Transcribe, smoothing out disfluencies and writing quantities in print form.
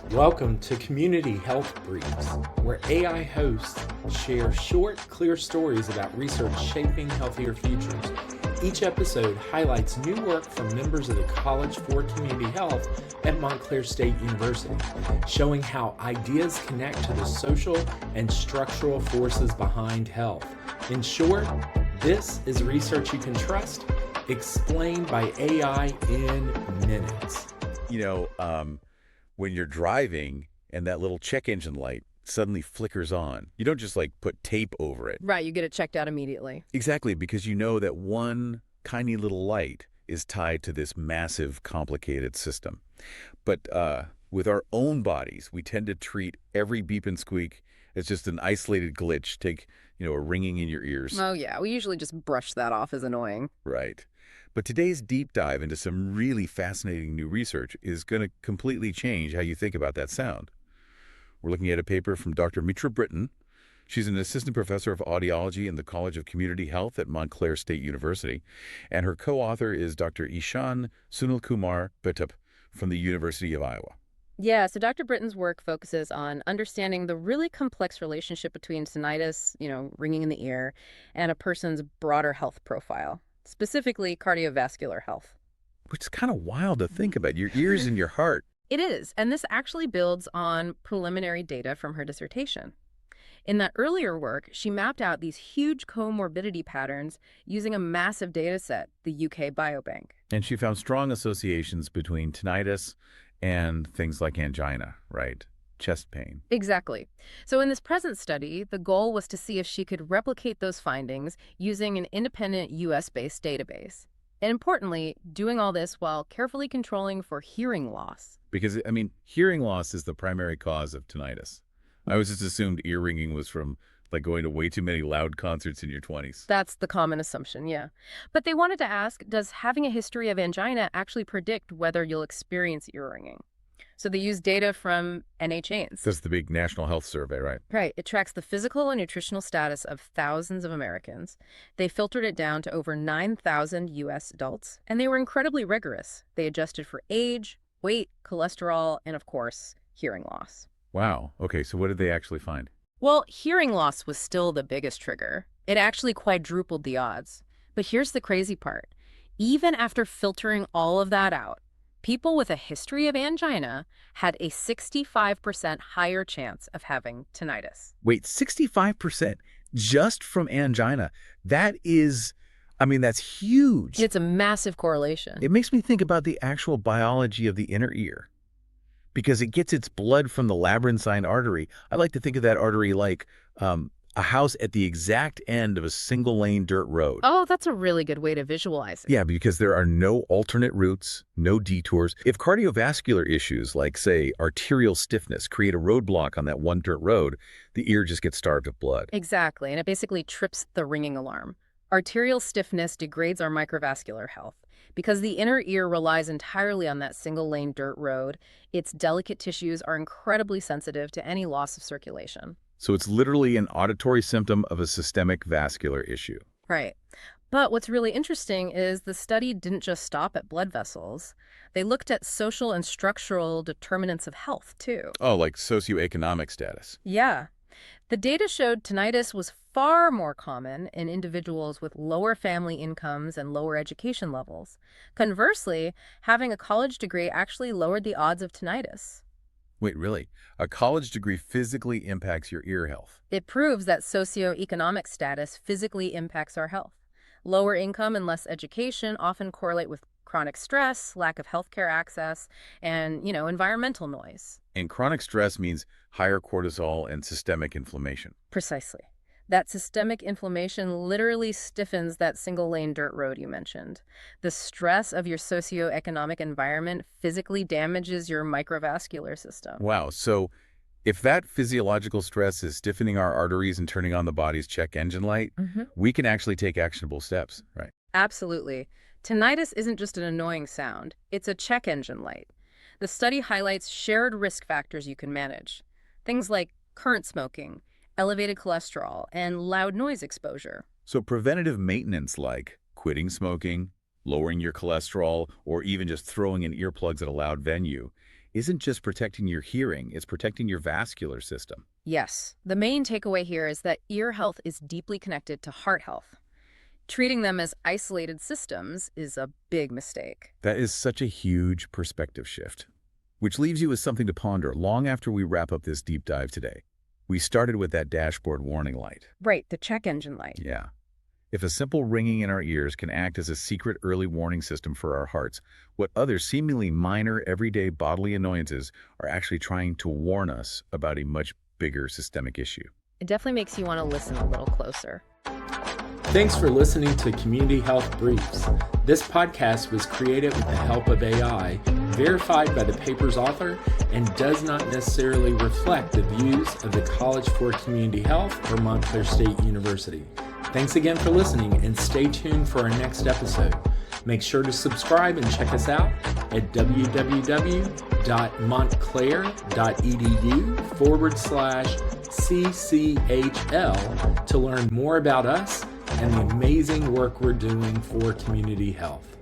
Welcome to Community Health Briefs, where AI hosts share short, clear stories about research shaping healthier futures. Each episode highlights new work from members of the College for Community Health at Montclair State University, showing how ideas connect to the social and structural forces behind health. In short, this is research you can trust, explained by AI in minutes. When you're driving and that little check engine light suddenly flickers on, you don't just put tape over it. Right, you get it checked out immediately. Exactly, because you know that one tiny little light is tied to this massive, complicated system. But with our own bodies, we tend to treat every beep and squeak as just an isolated glitch. Take, a ringing in your ears. Oh yeah, we usually just brush that off as annoying. Right. But today's deep dive into some really fascinating new research is going to completely change how you think about that sound. We're looking at a paper from Dr. Britton. She's an assistant professor of audiology in the College of Community Health at Montclair State University, and her co-author is Dr. Ishan Sunilkumar Bhattup from the University of Iowa. Yeah, so Dr. Britton's work focuses on understanding the really complex relationship between tinnitus, ringing in the ear, and a person's broader health profile, specifically cardiovascular health. Which is kind of wild to think about, your ears and your heart. It is, and this actually builds on preliminary data from her dissertation. In that earlier work, she mapped out these huge comorbidity patterns using a massive data set, the UK Biobank. And she found strong associations between tinnitus and things like angina, right? Chest pain. Exactly. So in this present study, the goal was to see if she could replicate those findings using an independent US-based database. And importantly, doing all this while carefully controlling for hearing loss. Because, hearing loss is the primary cause of tinnitus. I always just assumed ear ringing was from going to way too many loud concerts in your 20s. That's the common assumption, yeah. But they wanted to ask, does having a history of angina actually predict whether you'll experience ear ringing? So they used data from NHANES. That's the big national health survey, right? Right. It tracks the physical and nutritional status of thousands of Americans. They filtered it down to over 9,000 U.S. adults, and they were incredibly rigorous. They adjusted for age, weight, cholesterol, and of course, hearing loss. Wow. Okay, so what did they actually find? Well, hearing loss was still the biggest trigger. It actually quadrupled the odds. But here's the crazy part. Even after filtering all of that out, people with a history of angina had a 65% higher chance of having tinnitus. Wait, 65% just from angina. That is, that's huge. It's a massive correlation. It makes me think about the actual biology of the inner ear, because it gets its blood from the labyrinthine artery. I like to think of that artery like a house at the exact end of a single-lane dirt road. Oh, that's a really good way to visualize it. Yeah, because there are no alternate routes, no detours. If cardiovascular issues like, say, arterial stiffness create a roadblock on that one dirt road, the ear just gets starved of blood. Exactly, and it basically trips the ringing alarm. Arterial stiffness degrades our microvascular health. Because the inner ear relies entirely on that single-lane dirt road, its delicate tissues are incredibly sensitive to any loss of circulation. So it's literally an auditory symptom of a systemic vascular issue. Right. But what's really interesting is the study didn't just stop at blood vessels. They looked at social and structural determinants of health, too. Oh, like socioeconomic status. Yeah. The data showed tinnitus was far more common in individuals with lower family incomes and lower education levels. Conversely, having a college degree actually lowered the odds of tinnitus. Wait, really? A college degree physically impacts your ear health? It proves that socioeconomic status physically impacts our health. Lower income and less education often correlate with chronic stress, lack of healthcare access, and, environmental noise. And chronic stress means higher cortisol and systemic inflammation. Precisely. That systemic inflammation literally stiffens that single-lane dirt road you mentioned. The stress of your socioeconomic environment physically damages your microvascular system. Wow. So if that physiological stress is stiffening our arteries and turning on the body's check engine light, we can actually take actionable steps, right? Absolutely. Tinnitus isn't just an annoying sound. It's a check engine light. The study highlights shared risk factors you can manage. Things like current smoking, elevated cholesterol, and loud noise exposure. So preventative maintenance like quitting smoking, lowering your cholesterol, or even just throwing in earplugs at a loud venue isn't just protecting your hearing, it's protecting your vascular system. Yes, the main takeaway here is that ear health is deeply connected to heart health. Treating them as isolated systems is a big mistake. That is such a huge perspective shift, which leaves you with something to ponder long after we wrap up this deep dive today. We started with that dashboard warning light. Right, the check engine light. Yeah. If a simple ringing in our ears can act as a secret early warning system for our hearts, what other seemingly minor everyday bodily annoyances are actually trying to warn us about a much bigger systemic issue? It definitely makes you want to listen a little closer. Thanks for listening to Community Health Briefs. This podcast was created with the help of AI, verified by the paper's author, and does not necessarily reflect the views of the College for Community Health or Montclair State University. Thanks again for listening, and stay tuned for our next episode. Make sure to subscribe and check us out at www.montclair.edu/CCHL to learn more about us and the amazing work we're doing for community health.